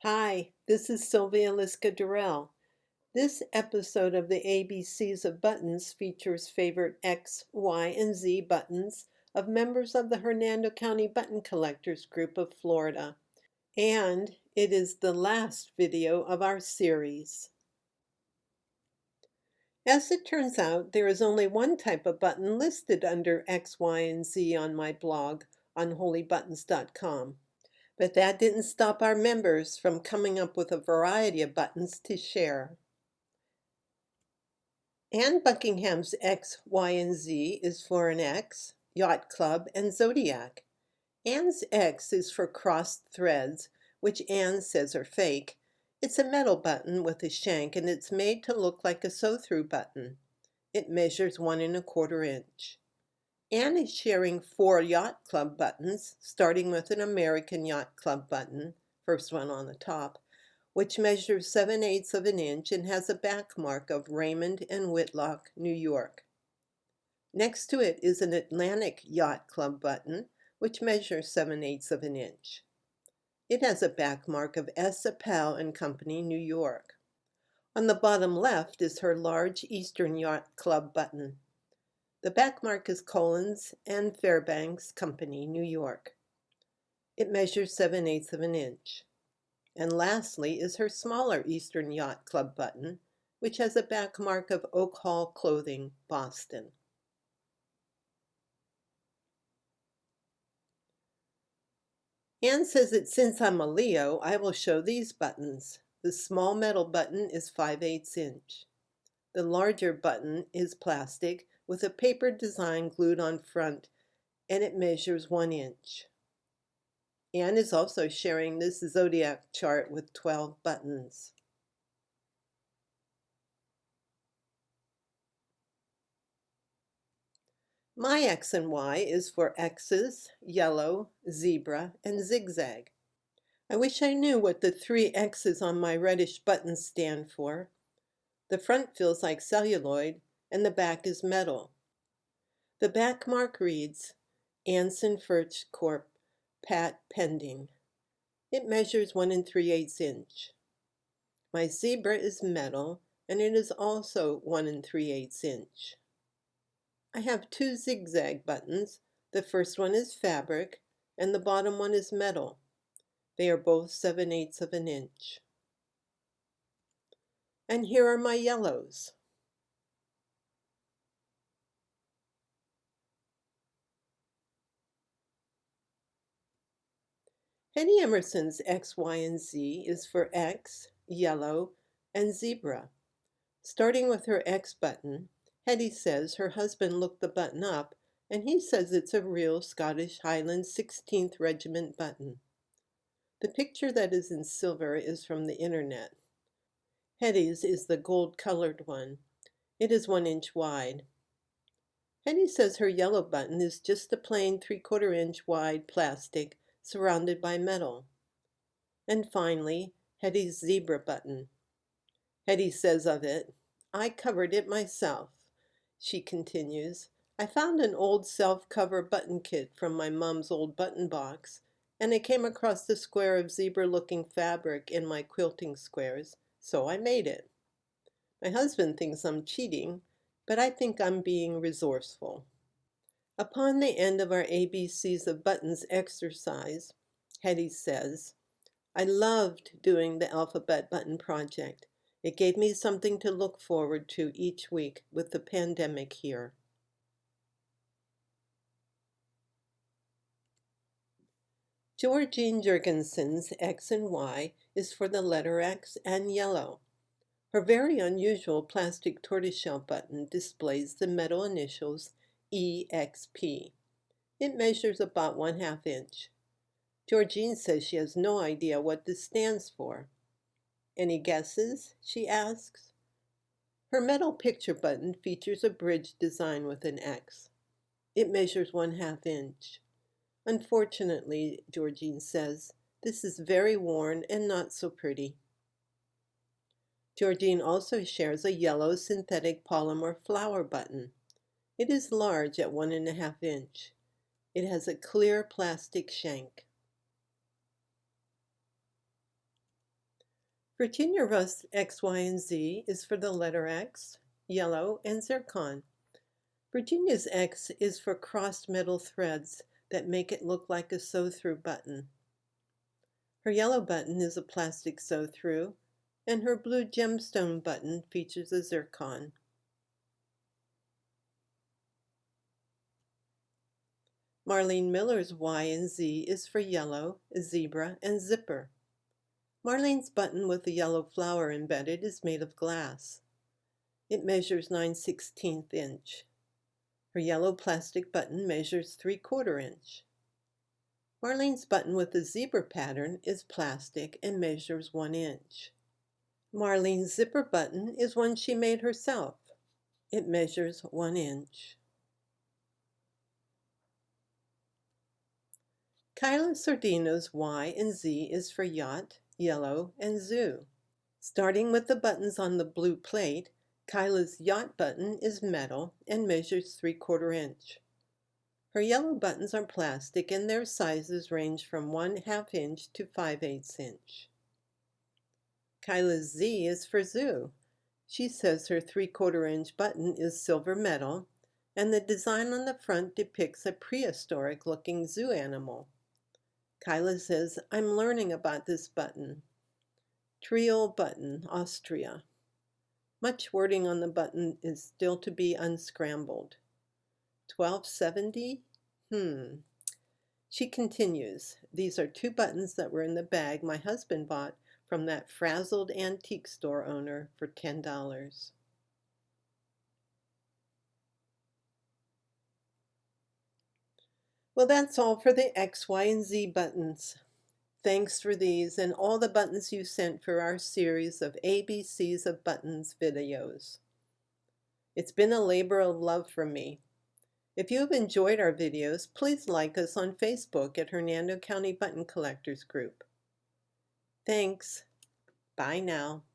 Hi, this is Sylvia Liska-Durrell. This episode of the ABCs of Buttons features favorite X, Y, and Z buttons of members of the Hernando County Button Collectors Group of Florida. And it is the last video of our series. As it turns out, there is only one type of button listed under X, Y, and Z on my blog on holybuttons.com. But that didn't stop our members from coming up with a variety of buttons to share. Anne Buckingham's X, Y, and Z is for an X, Yacht Club, and Zodiac. Anne's X is for crossed threads, which Anne says are fake. It's a metal button with a shank, and it's made to look like a sew-through button. It measures 1¼ inch. Anne is sharing 4 Yacht Club buttons, starting with an American Yacht Club button, first one on the top, which measures 7/8 of an inch and has a back mark of Raymond and Whitlock, New York. Next to it is an Atlantic Yacht Club button, which measures 7/8 of an inch. It has a back mark of S. Appel and Company, New York. On the bottom left is her large Eastern Yacht Club button. The back mark is Collins and Fairbanks Company, New York. It measures 7/8 of an inch. And lastly is her smaller Eastern Yacht Club button, which has a back mark of Oak Hall Clothing, Boston. Anne says that since I'm a Leo, I will show these buttons. The small metal button is 5/8 inch. The larger button is plastic with a paper design glued on front, and it measures 1 inch. Anne is also sharing this zodiac chart with 12 buttons. My X and Y is for X's, yellow, zebra, and zigzag. I wish I knew what the 3 X's on my reddish buttons stand for. The front feels like celluloid, and the back is metal. The back mark reads, Anson Furch Corp. Pat Pending. It measures 1 3/8 inch. My zebra is metal, and it is also 1 3/8 inch. I have 2 zigzag buttons. The first one is fabric, and the bottom one is metal. They are both 7/8 of an inch. And here are my yellows. Hetty Emerson's X, Y, and Z is for X, yellow, and zebra. Starting with her X button, Hetty says her husband looked the button up, and he says it's a real Scottish Highlands 16th Regiment button. The picture that is in silver is from the internet. Hetty's is the gold-colored one. It is 1 inch wide. Hetty says her yellow button is just a plain 3/4 inch wide plastic surrounded by metal. And finally, Hetty's zebra button. Hetty says of it, I covered it myself. She continues, I found an old self-cover button kit from my mom's old button box, and I came across the square of zebra-looking fabric in my quilting squares, so I made it. My husband thinks I'm cheating, but I think I'm being resourceful. Upon the end of our ABCs of Buttons exercise, Hetty says, I loved doing the alphabet button project. It gave me something to look forward to each week with the pandemic here. Georgine Jurgensen's X and Y is for the letter X and yellow. Her very unusual plastic tortoiseshell button displays the metal initials EXP. It measures about 1/2 inch. Georgine says she has no idea what this stands for. Any guesses? She asks. Her metal picture button features a bridge design with an X. It measures 1/2 inch. Unfortunately, Georgine says, this is very worn and not so pretty. Georgine also shares a yellow synthetic polymer flower button. It is large at 1½ inch. It has a clear plastic shank. Virginia Rust XY&Z is for the letter X, yellow, and zircon. Virginia's X is for crossed metal threads that make it look like a sew-through button. Her yellow button is a plastic sew-through, and her blue gemstone button features a zircon. Marlene Miller's Y and Z is for yellow, zebra, and zipper. Marlene's button with a yellow flower embedded is made of glass. It measures 9/16 inch. Her yellow plastic button measures 3/4 inch. Marlene's button with the zebra pattern is plastic and measures 1 inch. Marlene's zipper button is one she made herself. It measures 1 inch. Kyla Sordino's Y and Z is for yacht, yellow, and zoo. Starting with the buttons on the blue plate, Kyla's yacht button is metal and measures 3/4 inch. Her yellow buttons are plastic and their sizes range from 1/2 inch to 5/8 inch. Kyla's Z is for zoo. She says her 3/4 inch button is silver metal and the design on the front depicts a prehistoric looking zoo animal. Kyla says, I'm learning about this button. Triol button, Austria. Much wording on the button is still to be unscrambled. 1270? She continues, these are 2 buttons that were in the bag my husband bought from that frazzled antique store owner for $10. Well, that's all for the X, Y, and Z buttons. Thanks for these and all the buttons you sent for our series of ABCs of Buttons videos. It's been a labor of love for me. If you have enjoyed our videos, please like us on Facebook at Hernando County Button Collectors Group. Thanks. Bye now.